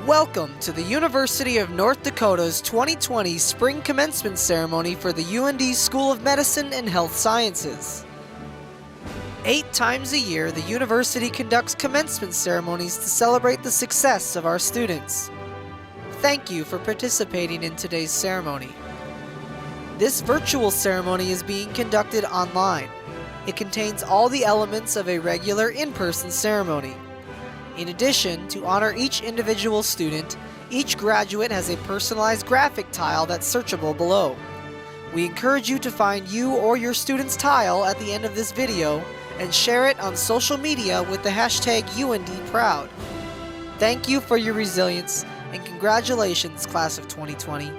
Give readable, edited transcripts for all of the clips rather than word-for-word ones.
Welcome to the University of North Dakota's 2020 Spring Commencement Ceremony for the UND School of Medicine and Health Sciences. 8 times a year, the university conducts commencement ceremonies to celebrate the success of our students. Thank you for participating in today's ceremony. This virtual ceremony is being conducted online. It contains all the elements of a regular in-person ceremony. In addition, to honor each individual student, each graduate has a personalized graphic tile that's searchable below. We encourage you to find you or your student's tile at the end of this video and share it on social media with the hashtag UNDProud. Thank you for your resilience and congratulations, class of 2020.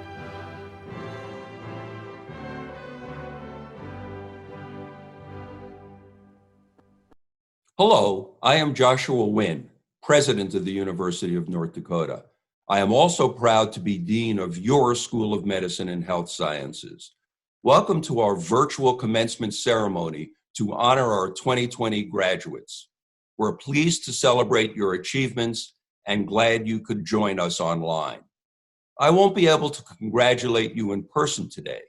Hello, I am Joshua Wynn, President of the University of North Dakota. I am also proud to be Dean of your School of Medicine and Health Sciences. Welcome to our virtual commencement ceremony to honor our 2020 graduates. We're pleased to celebrate your achievements and glad you could join us online. I won't be able to congratulate you in person today.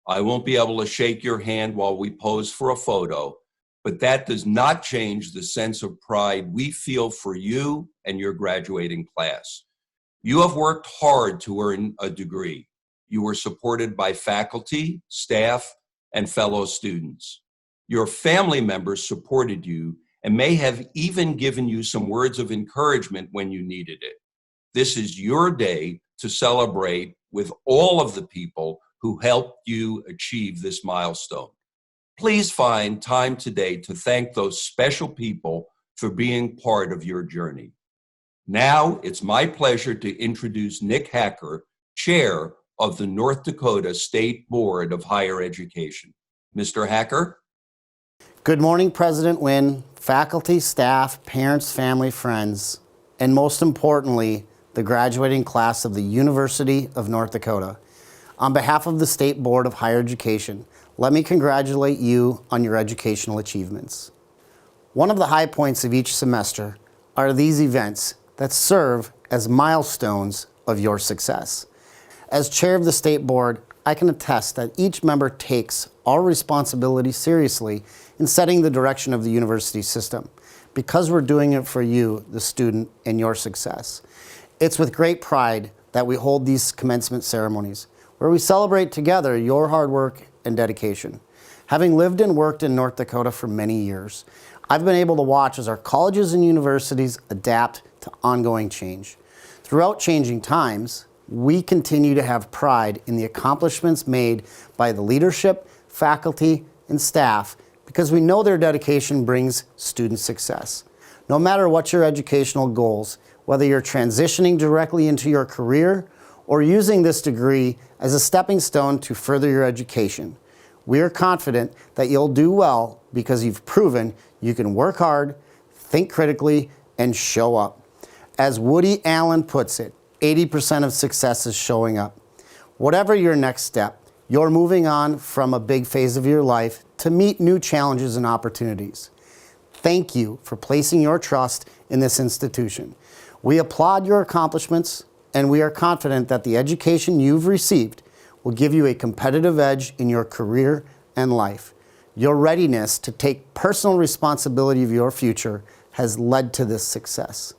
I won't be able to shake your hand while we pose for a photo, but that does not change the sense of pride we feel for you and your graduating class. You have worked hard to earn a degree. You were supported by faculty, staff, and fellow students. Your family members supported you and may have even given you some words of encouragement when you needed it. This is your day to celebrate with all of the people who helped you achieve this milestone. Please find time today to thank those special people for being part of your journey. Now, it's my pleasure to introduce Nick Hacker, Chair of the North Dakota State Board of Higher Education. Mr. Hacker? Good morning, President Wynn, faculty, staff, parents, family, friends, and most importantly, the graduating class of the University of North Dakota. On behalf of the State Board of Higher Education, let me congratulate you on your educational achievements. One of the high points of each semester are these events that serve as milestones of your success. As chair of the State Board, I can attest that each member takes our responsibility seriously in setting the direction of the university system, because we're doing it for you, the student, and your success. It's with great pride that we hold these commencement ceremonies, where we celebrate together your hard work and dedication. Having lived and worked in North Dakota for many years, I've been able to watch as our colleges and universities adapt to ongoing change. Throughout changing times, we continue to have pride in the accomplishments made by the leadership, faculty, and staff, because we know their dedication brings student success. No matter what your educational goals, whether you're transitioning directly into your career or using this degree as a stepping stone to further your education, we are confident that you'll do well because you've proven you can work hard, think critically, and show up. As Woody Allen puts it, 80% of success is showing up. Whatever your next step, you're moving on from a big phase of your life to meet new challenges and opportunities. Thank you for placing your trust in this institution. We applaud your accomplishments, and we are confident that the education you've received will give you a competitive edge in your career and life. Your readiness to take personal responsibility of your future has led to this success.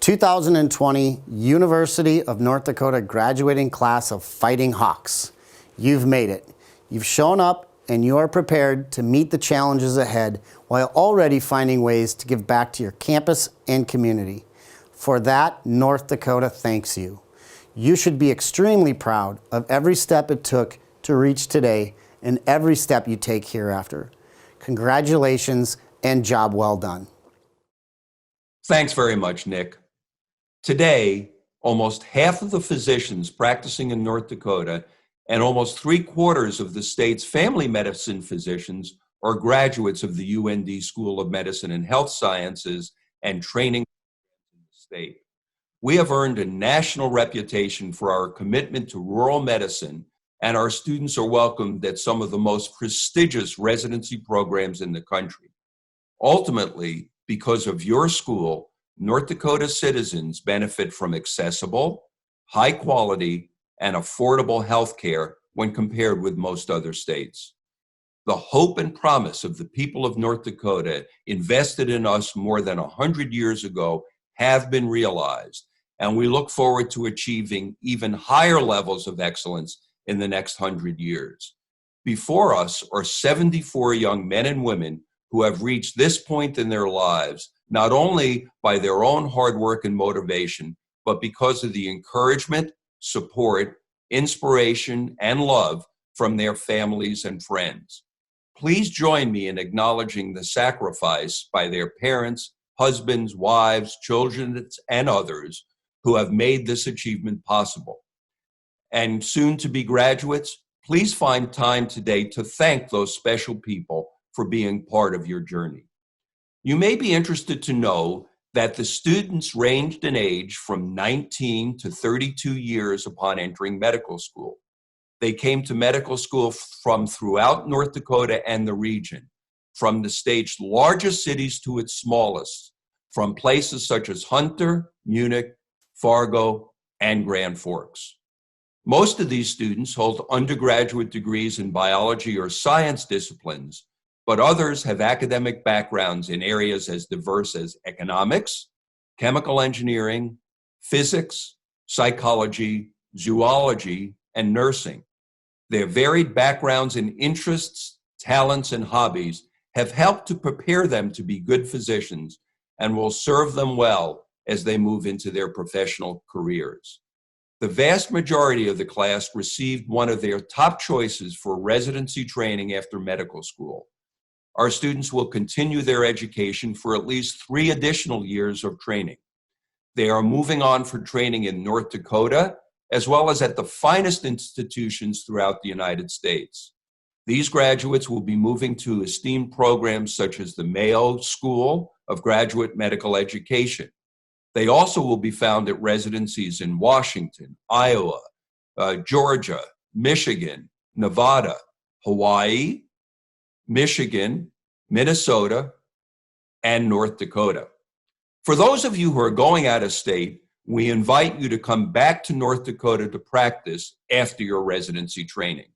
2020 University of North Dakota graduating class of Fighting Hawks. You've made it. You've shown up and you are prepared to meet the challenges ahead while already finding ways to give back to your campus and community. For that, North Dakota thanks you. You should be extremely proud of every step it took to reach today and every step you take hereafter. Congratulations and job well done. Thanks very much, Nick. Today, almost half of the physicians practicing in North Dakota and almost 3/4 of the state's family medicine physicians are graduates of the UND School of Medicine and Health Sciences and training in the state. We have earned a national reputation for our commitment to rural medicine, and our students are welcomed at some of the most prestigious residency programs in the country. Ultimately, because of your school, North Dakota citizens benefit from accessible, high quality, and affordable health care when compared with most other states. The hope and promise of the people of North Dakota invested in us more than 100 years ago have been realized, and we look forward to achieving even higher levels of excellence in the next 100 years. Before us are 74 young men and women who have reached this point in their lives, not only by their own hard work and motivation, but because of the encouragement, support, inspiration, and love from their families and friends. Please join me in acknowledging the sacrifice by their parents, husbands, wives, children, and others who have made this achievement possible. And soon to be graduates, please find time today to thank those special people for being part of your journey. You may be interested to know that the students ranged in age from 19 to 32 years upon entering medical school. They came to medical school from throughout North Dakota and the region, from the state's largest cities to its smallest, from places such as Hunter, Munich, Fargo, and Grand Forks. Most of these students hold undergraduate degrees in biology or science disciplines, but others have academic backgrounds in areas as diverse as economics, chemical engineering, physics, psychology, zoology, and nursing. Their varied backgrounds in interests, talents, and hobbies have helped to prepare them to be good physicians and will serve them well as they move into their professional careers. The vast majority of the class received one of their top choices for residency training after medical school. Our students will continue their education for at least 3 additional years of training. They are moving on for training in North Dakota, as well as at the finest institutions throughout the United States. These graduates will be moving to esteemed programs such as the Mayo School of Graduate Medical Education. They also will be found at residencies in Washington, Iowa, Georgia, Michigan, Nevada, Hawaii, Michigan, Minnesota, and North Dakota. For those of you who are going out of state, we invite you to come back to North Dakota to practice after your residency training.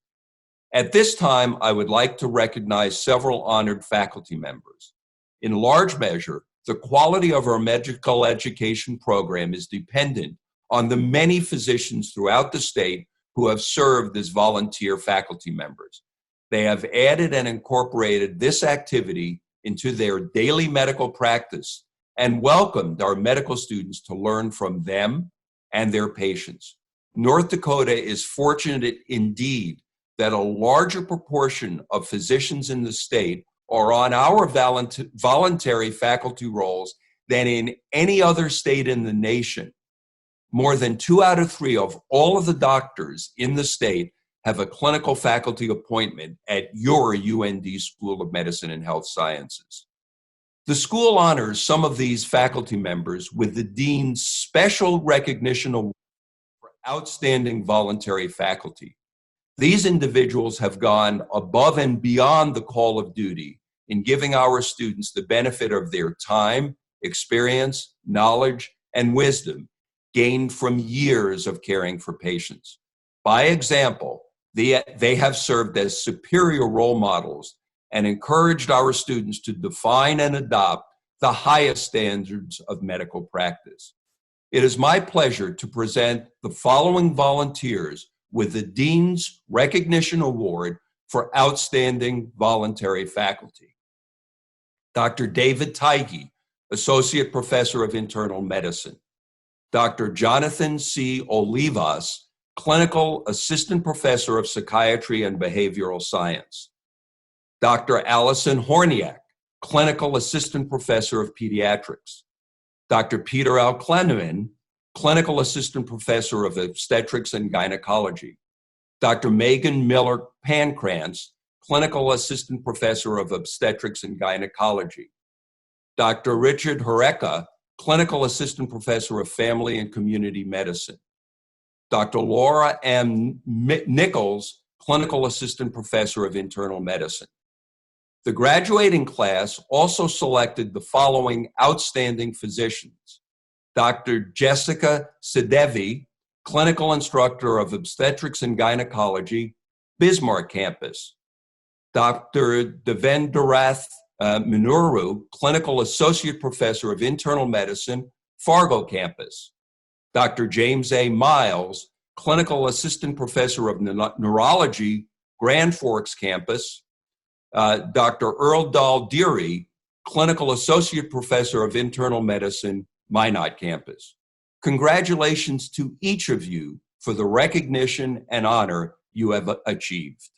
At this time, I would like to recognize several honored faculty members. In large measure, the quality of our medical education program is dependent on the many physicians throughout the state who have served as volunteer faculty members. They have added and incorporated this activity into their daily medical practice and welcomed our medical students to learn from them and their patients. North Dakota is fortunate indeed that a larger proportion of physicians in the state are on our voluntary faculty rolls than in any other state in the nation. More than 2 out of 3 of all of the doctors in the state have a clinical faculty appointment at your UND School of Medicine and Health Sciences. The school honors some of these faculty members with the Dean's Special Recognition Award for Outstanding Voluntary Faculty. These individuals have gone above and beyond the call of duty in giving our students the benefit of their time, experience, knowledge, and wisdom gained from years of caring for patients. By example, they have served as superior role models and encouraged our students to define and adopt the highest standards of medical practice. It is my pleasure to present the following volunteers with the Dean's Recognition Award for Outstanding Voluntary Faculty. Dr. David Teige, Associate Professor of Internal Medicine. Dr. Jonathan C. Olivas, Clinical Assistant Professor of Psychiatry and Behavioral Science. Dr. Allison Horniak, Clinical Assistant Professor of Pediatrics. Dr. Peter Alkleneman, Clinical Assistant Professor of Obstetrics and Gynecology. Dr. Megan Miller Pancrantz, Clinical Assistant Professor of Obstetrics and Gynecology. Dr. Richard Horeca, Clinical Assistant Professor of Family and Community Medicine. Dr. Laura M. Nichols, Clinical Assistant Professor of Internal Medicine. The graduating class also selected the following outstanding physicians: Dr. Jessica Sidevi, clinical instructor of obstetrics and gynecology, Bismarck campus; Dr. Devendarath Munuru, clinical associate professor of internal medicine, Fargo campus; Dr. James A. Miles, clinical assistant professor of neurology, Grand Forks campus; Dr. Earl Dahl Deary, clinical associate professor of internal medicine, Minot campus. Congratulations to each of you for the recognition and honor you have achieved.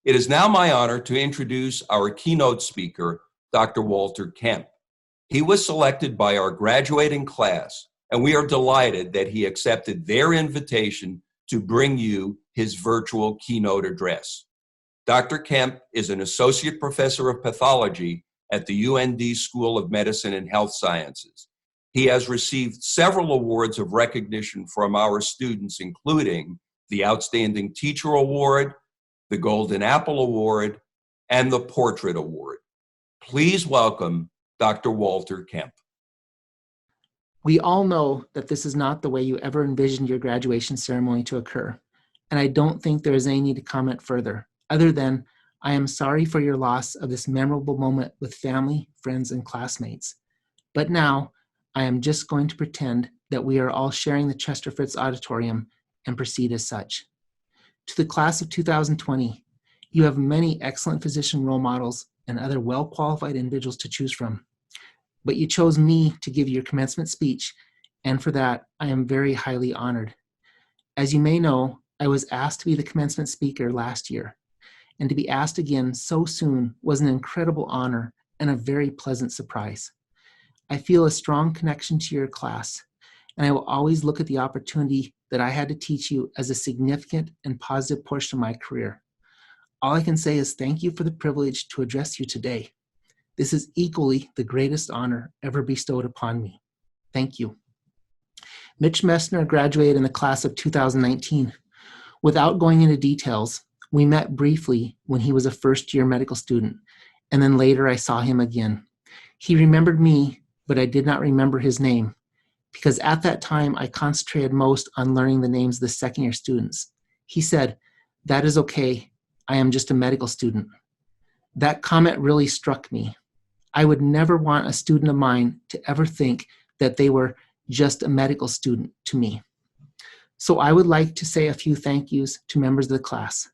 It is now my honor to introduce our keynote speaker, Dr. Walter Kemp. He was selected by our graduating class, and we are delighted that he accepted their invitation to bring you his virtual keynote address. Dr. Kemp is an associate professor of pathology at the UND School of Medicine and Health Sciences. He has received several awards of recognition from our students, including the Outstanding Teacher Award, the Golden Apple Award, and the Portrait Award. Please welcome Dr. Walter Kemp. We all know that this is not the way you ever envisioned your graduation ceremony to occur, and I don't think there is any need to comment further, other than I am sorry for your loss of this memorable moment with family, friends, and classmates. But now, I am just going to pretend that we are all sharing the Chester Fritz Auditorium and proceed as such. To the class of 2020, you have many excellent physician role models and other well-qualified individuals to choose from. But you chose me to give your commencement speech, and for that, I am very highly honored. As you may know, I was asked to be the commencement speaker last year, and to be asked again so soon was an incredible honor and a very pleasant surprise. I feel a strong connection to your class, and I will always look at the opportunity that I had to teach you as a significant and positive portion of my career. All I can say is thank you for the privilege to address you today. This is equally the greatest honor ever bestowed upon me. Thank you. Mitch Messner graduated in the class of 2019. Without going into details, we met briefly when he was a first-year medical student, and then later I saw him again. He remembered me, but I did not remember his name, because at that time I concentrated most on learning the names of the second-year students. He said, "That is okay, I am just a medical student." That comment really struck me. I would never want a student of mine to ever think that they were just a medical student to me. So I would like to say a few thank yous to members of the class.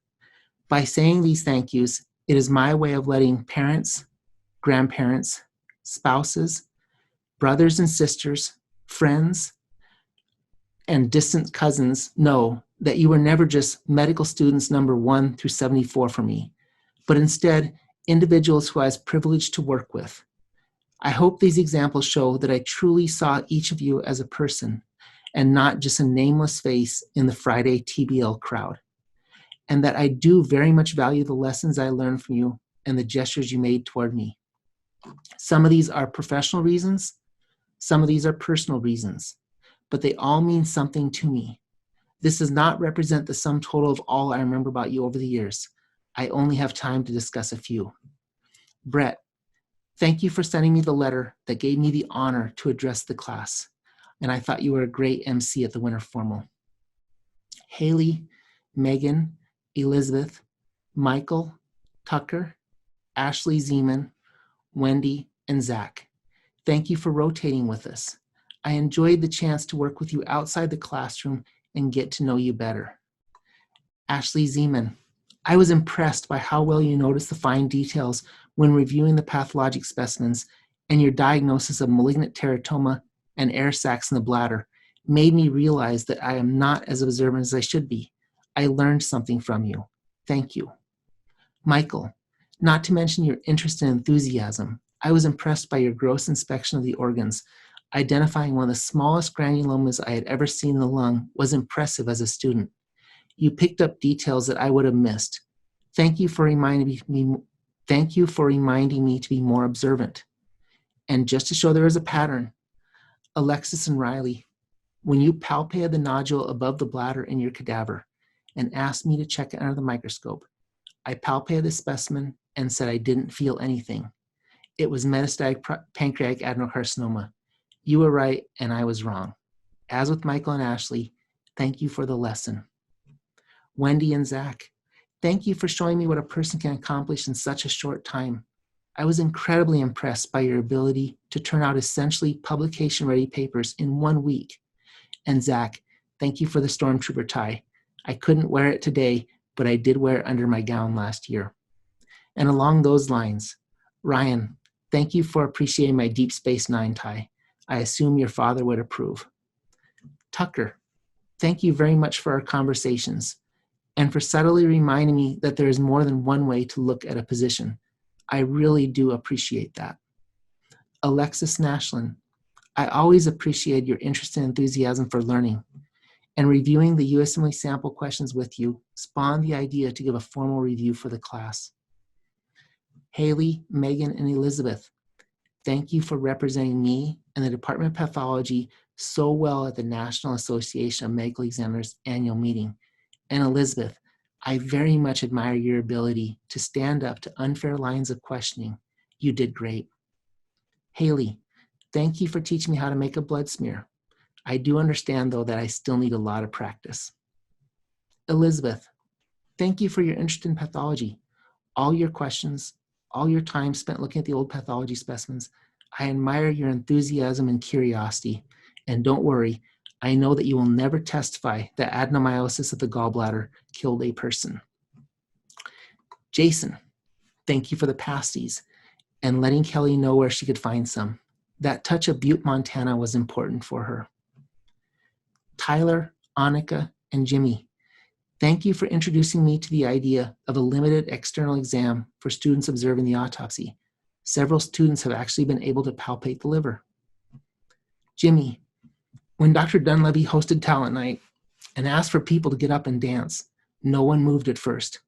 By saying these thank yous, it is my way of letting parents, grandparents, spouses, brothers and sisters, friends, and distant cousins know that you were never just medical students number 1 through 74 for me, but instead individuals who I was privileged to work with. I hope these examples show that I truly saw each of you as a person and not just a nameless face in the Friday TBL crowd, and that I do very much value the lessons I learned from you and the gestures you made toward me. Some of these are professional reasons, some of these are personal reasons, but they all mean something to me. This does not represent the sum total of all I remember about you over the years. I only have time to discuss a few. Brett, thank you for sending me the letter that gave me the honor to address the class, and I thought you were a great MC at the winter formal. Haley, Megan, Elizabeth, Michael, Tucker, Ashley Zeman, Wendy, and Zach, thank you for rotating with us. I enjoyed the chance to work with you outside the classroom and get to know you better. Ashley Zeman, I was impressed by how well you noticed the fine details when reviewing the pathologic specimens, and your diagnosis of malignant teratoma and air sacs in the bladder made me realize that I am not as observant as I should be. I learned something from you. Thank you. Michael, not to mention your interest and enthusiasm, I was impressed by your gross inspection of the organs. Identifying one of the smallest granulomas I had ever seen in the lung was impressive as a student. You picked up details that I would have missed. Thank you for reminding me to be more observant. And just to show there is a pattern, Alexis and Riley, when you palpated the nodule above the bladder in your cadaver and asked me to check it under the microscope, I palpated the specimen and said I didn't feel anything. It was metastatic pancreatic adenocarcinoma. You were right and I was wrong. As with Michael and Ashley, thank you for the lesson. Wendy and Zach, thank you for showing me what a person can accomplish in such a short time. I was incredibly impressed by your ability to turn out essentially publication-ready papers in 1 week. And Zach, thank you for the Stormtrooper tie. I couldn't wear it today, but I did wear it under my gown last year. And along those lines, Ryan, thank you for appreciating my Deep Space Nine tie. I assume your father would approve. Tucker, thank you very much for our conversations and for subtly reminding me that there is more than one way to look at a position. I really do appreciate that. Alexis Nashlin, I always appreciate your interest and enthusiasm for learning, and reviewing the USMLE sample questions with you spawned the idea to give a formal review for the class. Haley, Megan, and Elizabeth, thank you for representing me and the Department of Pathology so well at the National Association of Medical Examiners annual meeting. And Elizabeth, I very much admire your ability to stand up to unfair lines of questioning. You did great. Haley, thank you for teaching me how to make a blood smear. I do understand, though, that I still need a lot of practice. Elizabeth, thank you for your interest in pathology. All your questions, all your time spent looking at the old pathology specimens. I admire your enthusiasm and curiosity. And don't worry, I know that you will never testify that adenomyosis of the gallbladder killed a person. Jason, thank you for the pasties and letting Kelly know where she could find some. That touch of Butte, Montana was important for her. Tyler, Annika, and Jimmy, thank you for introducing me to the idea of a limited external exam for students observing the autopsy. Several students have actually been able to palpate the liver. Jimmy, when Dr. Dunleavy hosted Talent Night and asked for people to get up and dance, no one moved at first.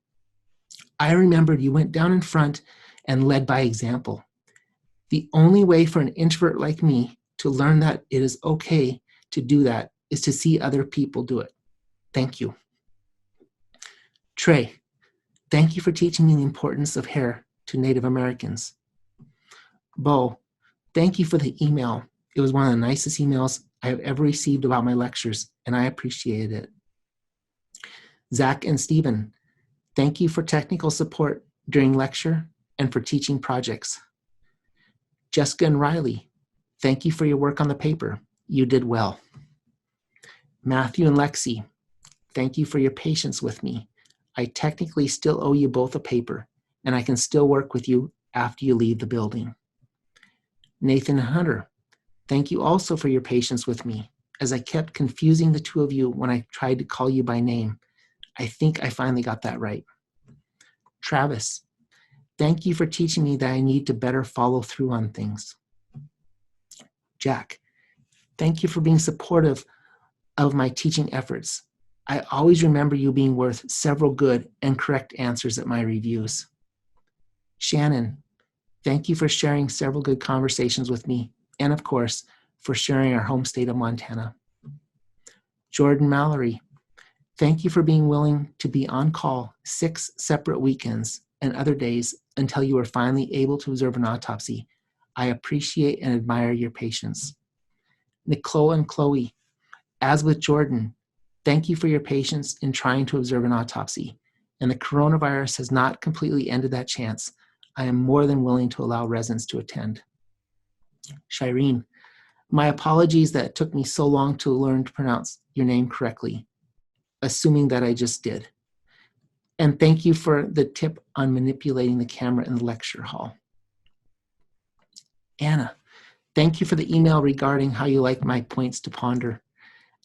I remembered you went down in front and led by example. The only way for an introvert like me to learn that it is okay to do that is to see other people do it. Thank you. Trey, thank you for teaching me the importance of hair to Native Americans. Bo, thank you for the email. It was one of the nicest emails I have ever received about my lectures, and I appreciated it. Zach and Stephen, thank you for technical support during lecture and for teaching projects. Jessica and Riley, thank you for your work on the paper. You did well. Matthew and Lexi, thank you for your patience with me. I technically still owe you both a paper, and I can still work with you after you leave the building. Nathan and Hunter, thank you also for your patience with me, as I kept confusing the two of you when I tried to call you by name. I think I finally got that right. Travis, thank you for teaching me that I need to better follow through on things. Jack, thank you for being supportive of my teaching efforts. I always remember you being worth several good and correct answers at my reviews. Shannon, thank you for sharing several good conversations with me, and of course, for sharing our home state of Montana. Jordan Mallory, thank you for being willing to be on call 6 separate weekends and other days until you were finally able to observe an autopsy. I appreciate and admire your patience. Nicole and Chloe, as with Jordan, thank you for your patience in trying to observe an autopsy, and the coronavirus has not completely ended that chance. I am more than willing to allow residents to attend. Shireen, my apologies that it took me so long to learn to pronounce your name correctly, assuming that I just did. And thank you for the tip on manipulating the camera in the lecture hall. Anna, thank you for the email regarding how you like my points to ponder.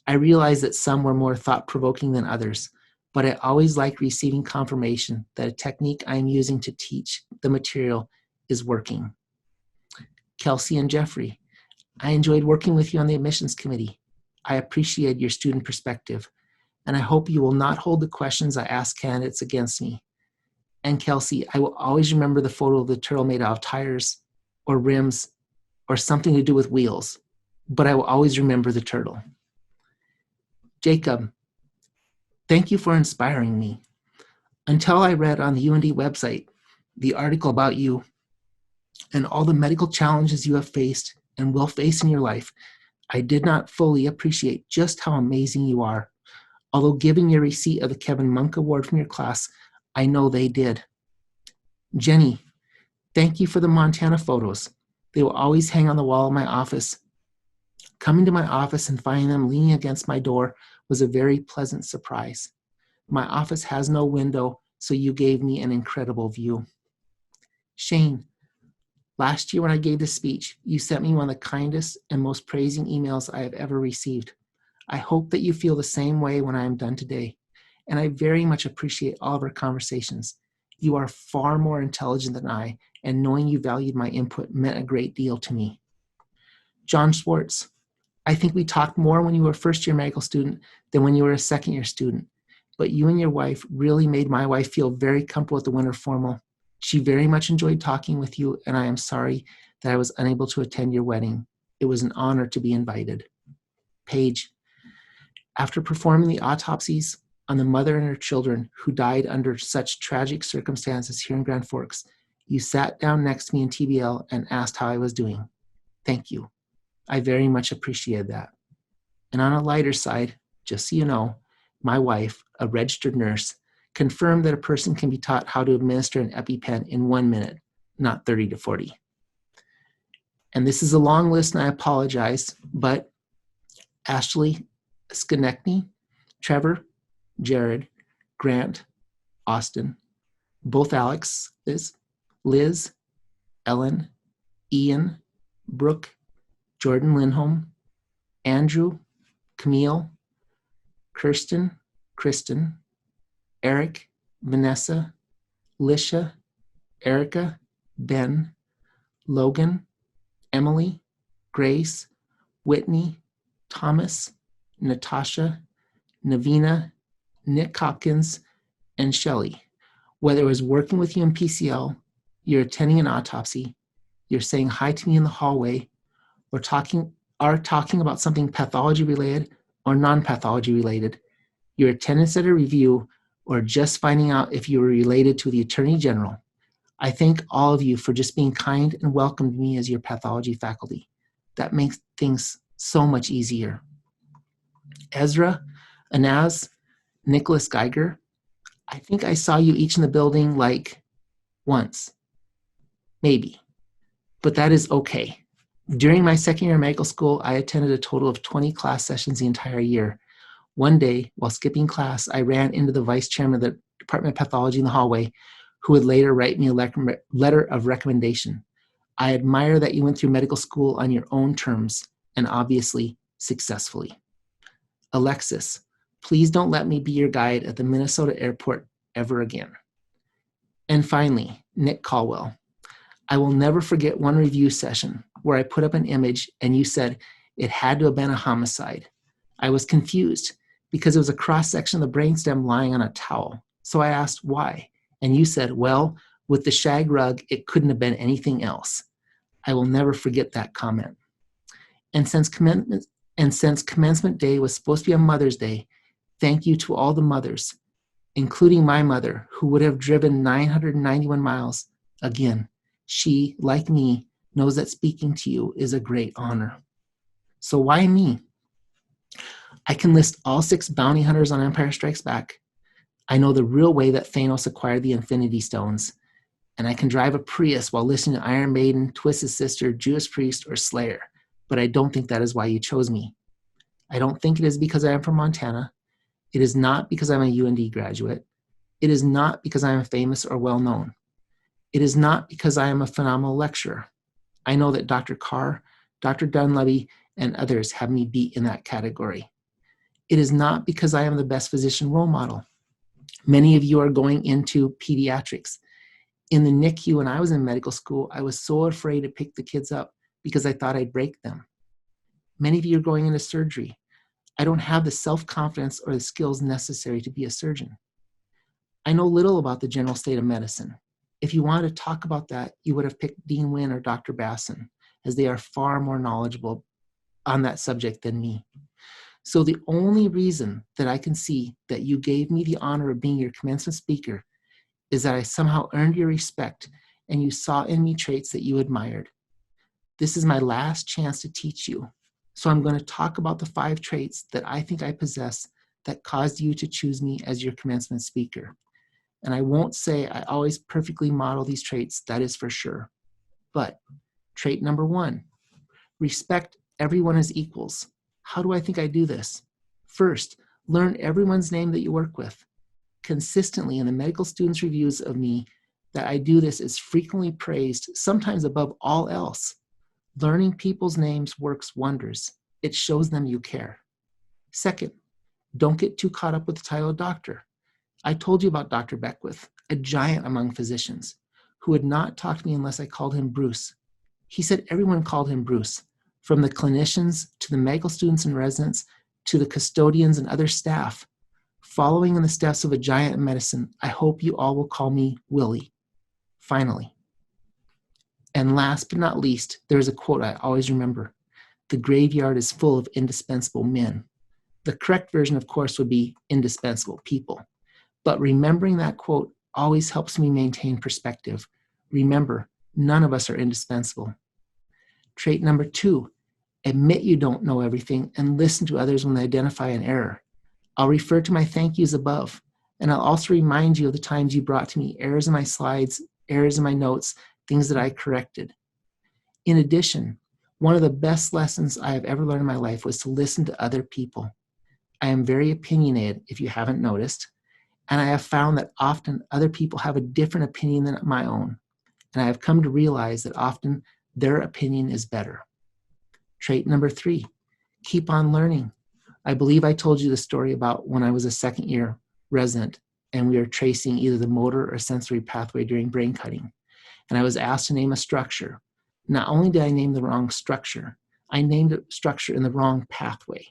I realize that some were more thought-provoking than others, but I always like receiving confirmation that a technique I am using to teach the material is working. Kelsey and Jeffrey, I enjoyed working with you on the admissions committee. I appreciate your student perspective, and I hope you will not hold the questions I ask candidates against me. And Kelsey, I will always remember the photo of the turtle made out of tires or rims or something to do with wheels, but I will always remember the turtle. Jacob, thank you for inspiring me. Until I read on the UND website the article about you and all the medical challenges you have faced and will face in your life, I did not fully appreciate just how amazing you are. Although giving your receipt of the Kevin Monk Award from your class, I know they did. Jenny, thank you for the Montana photos. They will always hang on the wall of my office. Coming to my office and finding them leaning against my door was a very pleasant surprise. My office has no window, so you gave me an incredible view. Shane, last year when I gave this speech, you sent me one of the kindest and most praising emails I have ever received. I hope that you feel the same way when I am done today, and I very much appreciate all of our conversations. You are far more intelligent than I, and knowing you valued my input meant a great deal to me. John Schwartz, I think we talked more when you were a first-year medical student than when you were a second-year student, but you and your wife really made my wife feel very comfortable at the winter formal. She very much enjoyed talking with you, and I am sorry that I was unable to attend your wedding. It was an honor to be invited. Paige, after performing the autopsies on the mother and her children who died under such tragic circumstances here in Grand Forks, you sat down next to me in TBL and asked how I was doing. Thank you. I very much appreciated that. And on a lighter side, just so you know, my wife, a registered nurse, confirmed that a person can be taught how to administer an EpiPen in 1 minute, not 30 to 40. And this is a long list, and I apologize, but Ashley Skonechny, Trevor, Jared, Grant, Austin, both Alexes, Liz, Ellen, Ian, Brooke, Jordan Lindholm, Andrew, Camille, Kirsten, Kristen, Eric, Vanessa, Lisha, Erica, Ben, Logan, Emily, Grace, Whitney, Thomas, Natasha, Navina, Nick Hopkins, and Shelley. Whether it was working with you in PCL, you're attending an autopsy, you're saying hi to me in the hallway, or talking about something pathology related or non-pathology related, your attendance at a review, or just finding out if you were related to the Attorney General, I thank all of you for just being kind and welcomed me as your pathology faculty. That makes things so much easier. Ezra, Anaz, Nicholas Geiger, I think I saw you each in the building like once, maybe, but that is okay. During my second year of medical school, I attended a total of 20 class sessions the entire year. One day, while skipping class, I ran into the vice chairman of the Department of Pathology in the hallway, who would later write me a letter of recommendation. I admire that you went through medical school on your own terms, and obviously successfully. Alexis, please don't let me be your guide at the Minnesota airport ever again. And finally, Nick Caldwell. I will never forget one review session where I put up an image and you said it had to have been a homicide. I was confused because it was a cross-section of the brainstem lying on a towel. So I asked why, and you said, well, with the shag rug, it couldn't have been anything else. I will never forget that comment. And since commencement day was supposed to be on Mother's Day, thank you to all the mothers, including my mother, who would have driven 991 miles. Again, she, like me, knows that speaking to you is a great honor. So why me? I can list all 6 bounty hunters on Empire Strikes Back. I know the real way that Thanos acquired the Infinity Stones. And I can drive a Prius while listening to Iron Maiden, Twisted Sister, Judas Priest, or Slayer. But I don't think that is why you chose me. I don't think it is because I am from Montana. It is not because I'm a UND graduate. It is not because I am famous or well-known. It is not because I am a phenomenal lecturer. I know that Dr. Carr, Dr. Dunleavy, and others have me beat in that category. It is not because I am the best physician role model. Many of you are going into pediatrics. In the NICU, when I was in medical school, I was so afraid to pick the kids up because I thought I'd break them. Many of you are going into surgery. I don't have the self-confidence or the skills necessary to be a surgeon. I know little about the general state of medicine. If you wanted to talk about that, you would have picked Dean Wynn or Dr. Basson, as they are far more knowledgeable on that subject than me. So the only reason that I can see that you gave me the honor of being your commencement speaker is that I somehow earned your respect and you saw in me traits that you admired. This is my last chance to teach you. So I'm going to talk about the 5 traits that I think I possess that caused you to choose me as your commencement speaker. And I won't say I always perfectly model these traits, that is for sure. But trait number 1, respect everyone as equals. How do I think I do this? First, learn everyone's name that you work with. Consistently in the medical students' reviews of me, that I do this is frequently praised, sometimes above all else. Learning people's names works wonders. It shows them you care. Second, don't get too caught up with the title of doctor. I told you about Dr. Beckwith, a giant among physicians, who would not talk to me unless I called him Bruce. He said everyone called him Bruce, from the clinicians to the medical students and residents to the custodians and other staff. Following in the steps of a giant in medicine, I hope you all will call me Willie. Finally. And last but not least, there is a quote I always remember. The graveyard is full of indispensable men. The correct version, of course, would be indispensable people. But remembering that quote always helps me maintain perspective. Remember, none of us are indispensable. Trait number 2, admit you don't know everything and listen to others when they identify an error. I'll refer to my thank yous above, and I'll also remind you of the times you brought to me errors in my slides, errors in my notes, things that I corrected. In addition, one of the best lessons I have ever learned in my life was to listen to other people. I am very opinionated, if you haven't noticed, and I have found that often other people have a different opinion than my own, and I have come to realize that often their opinion is better. Trait number 3, keep on learning. I believe I told you the story about when I was a second-year resident and we were tracing either the motor or sensory pathway during brain cutting. And I was asked to name a structure. Not only did I name the wrong structure, I named a structure in the wrong pathway.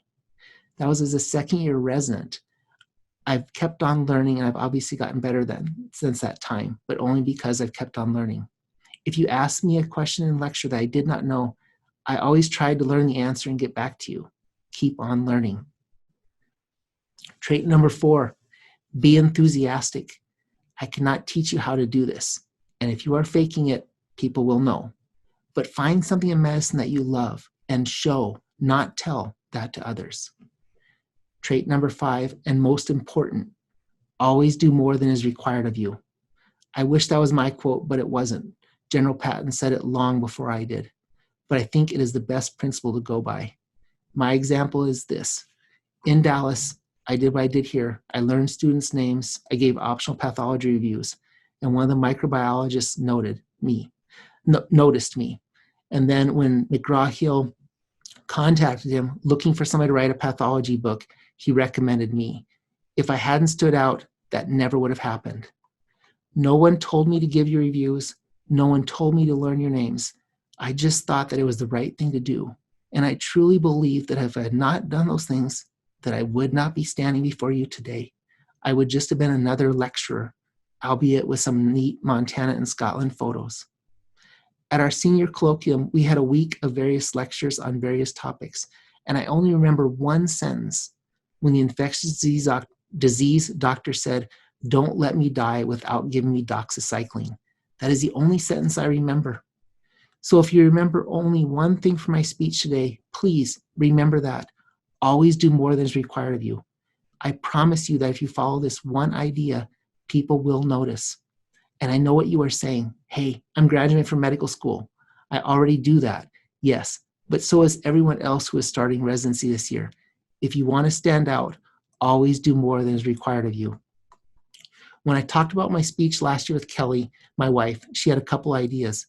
That was as a second-year resident. I've kept on learning, and I've obviously gotten better since that time, but only because I've kept on learning. If you ask me a question in lecture that I did not know, I always tried to learn the answer and get back to you. Keep on learning. Trait number 4, be enthusiastic. I cannot teach you how to do this. And if you are faking it, people will know. But find something in medicine that you love and show, not tell, that to others. Trait number 5, and most important, always do more than is required of you. I wish that was my quote, but it wasn't. General Patton said it long before I did. But I think it is the best principle to go by. My example is this. In Dallas, I did what I did here. I learned students' names. I gave optional pathology reviews. And one of the microbiologists noticed me. And then when McGraw-Hill contacted him looking for somebody to write a pathology book, he recommended me. If I hadn't stood out, that never would have happened. No one told me to give you reviews. No one told me to learn your names. I just thought that it was the right thing to do. And I truly believe that if I had not done those things, that I would not be standing before you today. I would just have been another lecturer, albeit with some neat Montana and Scotland photos. At our senior colloquium, we had a week of various lectures on various topics, and I only remember one sentence when the infectious disease doctor said, "Don't let me die without giving me doxycycline." That is the only sentence I remember. So if you remember only one thing from my speech today, please remember that. Always do more than is required of you. I promise you that if you follow this one idea, people will notice. And I know what you are saying. Hey, I'm graduating from medical school. I already do that. Yes, but so is everyone else who is starting residency this year. If you want to stand out, always do more than is required of you. When I talked about my speech last year with Kelly, my wife, she had a couple ideas.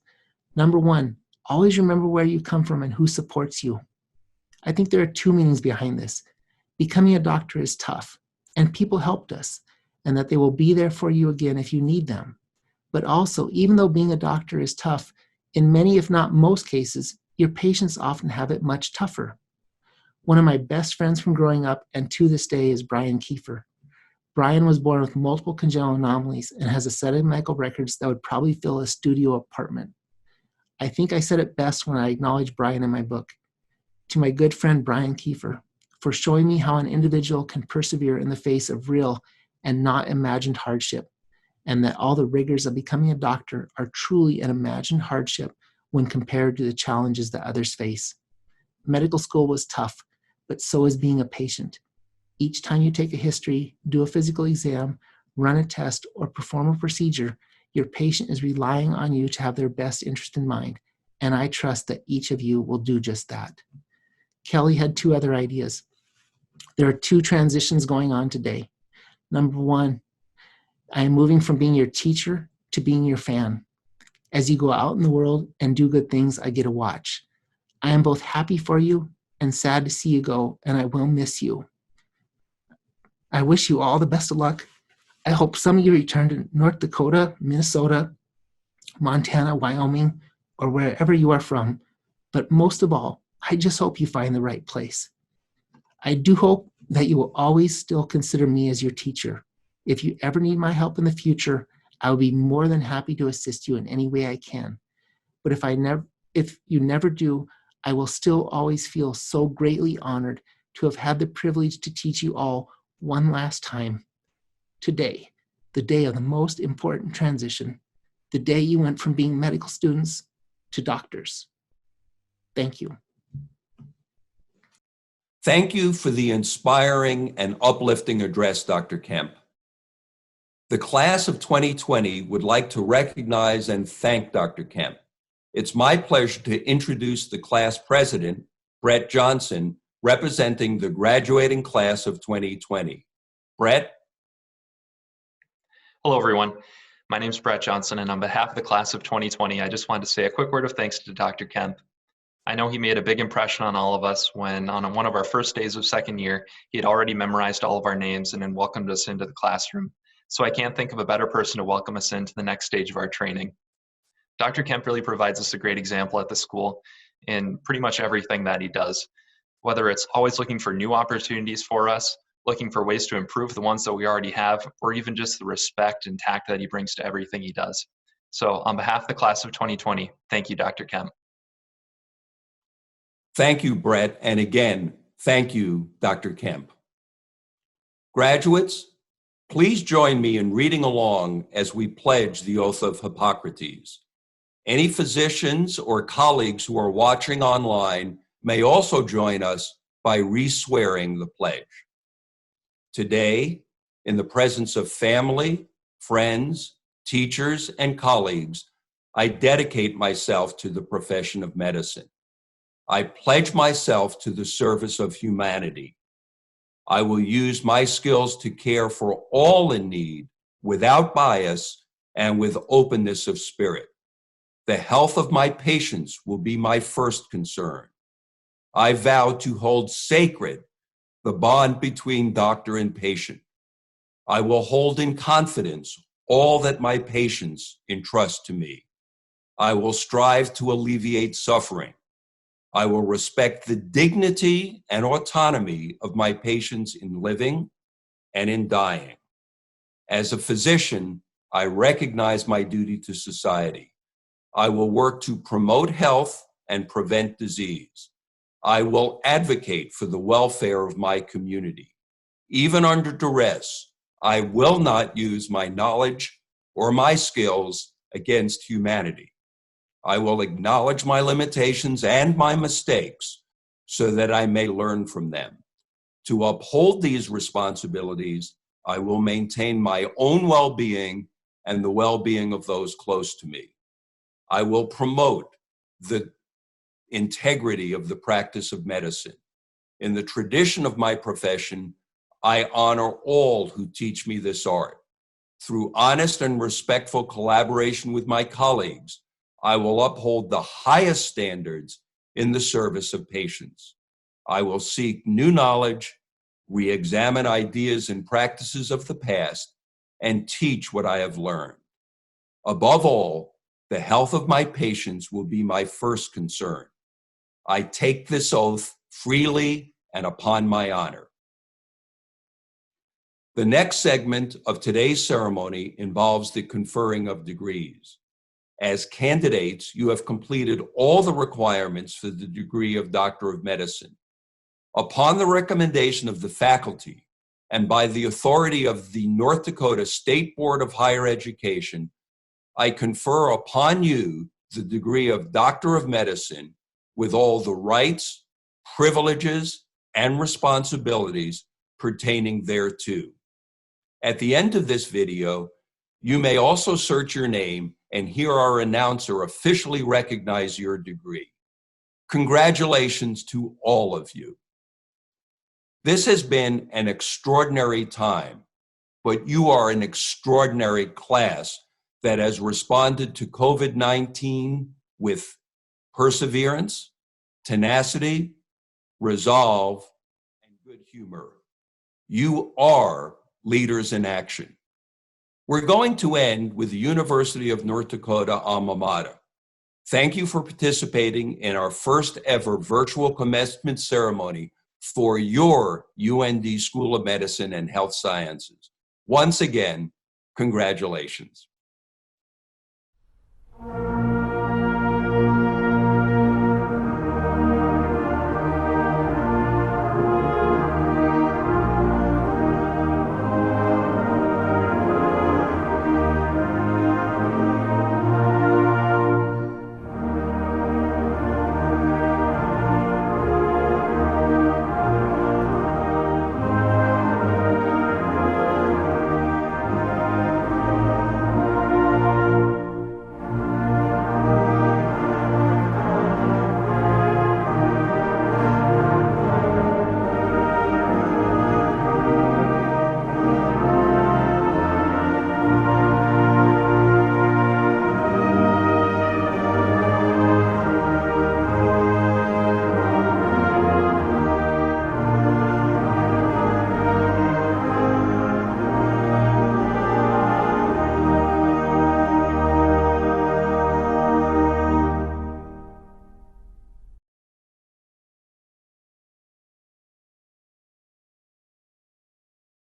Number 1, always remember where you come from and who supports you. I think there are 2 meanings behind this. Becoming a doctor is tough, and people helped us, and that they will be there for you again if you need them. But also, even though being a doctor is tough, in many, if not most cases, your patients often have it much tougher. One of my best friends from growing up, and to this day, is Brian Kiefer. Brian was born with multiple congenital anomalies and has a set of medical records that would probably fill a studio apartment. I think I said it best when I acknowledged Brian in my book. To my good friend Brian Kiefer, for showing me how an individual can persevere in the face of real and not imagined hardship, and that all the rigors of becoming a doctor are truly an imagined hardship when compared to the challenges that others face. Medical school was tough, but so is being a patient. Each time you take a history, do a physical exam, run a test, or perform a procedure, your patient is relying on you to have their best interest in mind, and I trust that each of you will do just that. Kelly had 2 other ideas. There are 2 transitions going on today. Number 1, I am moving from being your teacher to being your fan. As you go out in the world and do good things, I get to watch. I am both happy for you and sad to see you go, and I will miss you. I wish you all the best of luck. I hope some of you return to North Dakota, Minnesota, Montana, Wyoming, or wherever you are from. But most of all, I just hope you find the right place. I do hope that you will always still consider me as your teacher. If you ever need my help in the future, I will be more than happy to assist you in any way I can. But if you never do, I will still always feel so greatly honored to have had the privilege to teach you all one last time. Today, the day of the most important transition, the day you went from being medical students to doctors. Thank you. Thank you for the inspiring and uplifting address, Dr. Kemp. The class of 2020 would like to recognize and thank Dr. Kemp. It's my pleasure to introduce the class president, Brett Johnson, representing the graduating class of 2020. Brett? Hello, everyone. My name is Brett Johnson, and on behalf of the class of 2020, I just wanted to say a quick word of thanks to Dr. Kemp. I know he made a big impression on all of us when, on one of our first days of second year, he had already memorized all of our names and then welcomed us into the classroom. So I can't think of a better person to welcome us into the next stage of our training. Dr. Kemp really provides us a great example at the school in pretty much everything that he does, whether it's always looking for new opportunities for us, looking for ways to improve the ones that we already have, or even just the respect and tact that he brings to everything he does. So on behalf of the class of 2020, thank you, Dr. Kemp. Thank you, Brett. And again, thank you, Dr. Kemp. Graduates, please join me in reading along as we pledge the oath of Hippocrates. Any physicians or colleagues who are watching online may also join us by re-swearing the pledge. Today, in the presence of family, friends, teachers, and colleagues, I dedicate myself to the profession of medicine. I pledge myself to the service of humanity. I will use my skills to care for all in need without bias and with openness of spirit. The health of my patients will be my first concern. I vow to hold sacred the bond between doctor and patient. I will hold in confidence all that my patients entrust to me. I will strive to alleviate suffering. I will respect the dignity and autonomy of my patients in living and in dying. As a physician, I recognize my duty to society. I will work to promote health and prevent disease. I will advocate for the welfare of my community. Even under duress, I will not use my knowledge or my skills against humanity. I will acknowledge my limitations and my mistakes so that I may learn from them. To uphold these responsibilities, I will maintain my own well-being and the well-being of those close to me. I will promote the integrity of the practice of medicine. In the tradition of my profession, I honor all who teach me this art. Through honest and respectful collaboration with my colleagues, I will uphold the highest standards in the service of patients. I will seek new knowledge, re-examine ideas and practices of the past, and teach what I have learned. Above all, the health of my patients will be my first concern. I take this oath freely and upon my honor. The next segment of today's ceremony involves the conferring of degrees. As candidates, you have completed all the requirements for the degree of Doctor of Medicine. Upon the recommendation of the faculty, and by the authority of the North Dakota State Board of Higher Education, I confer upon you the degree of Doctor of Medicine with all the rights, privileges, and responsibilities pertaining thereto. At the end of this video, you may also search your name and hear our announcer officially recognize your degree. Congratulations to all of you. This has been an extraordinary time, but you are an extraordinary class that has responded to COVID-19 with perseverance, tenacity, resolve, and good humor. You are leaders in action. We're going to end with the University of North Dakota alma mater. Thank you for participating in our first ever virtual commencement ceremony for your UND School of Medicine and Health Sciences. Once again, congratulations.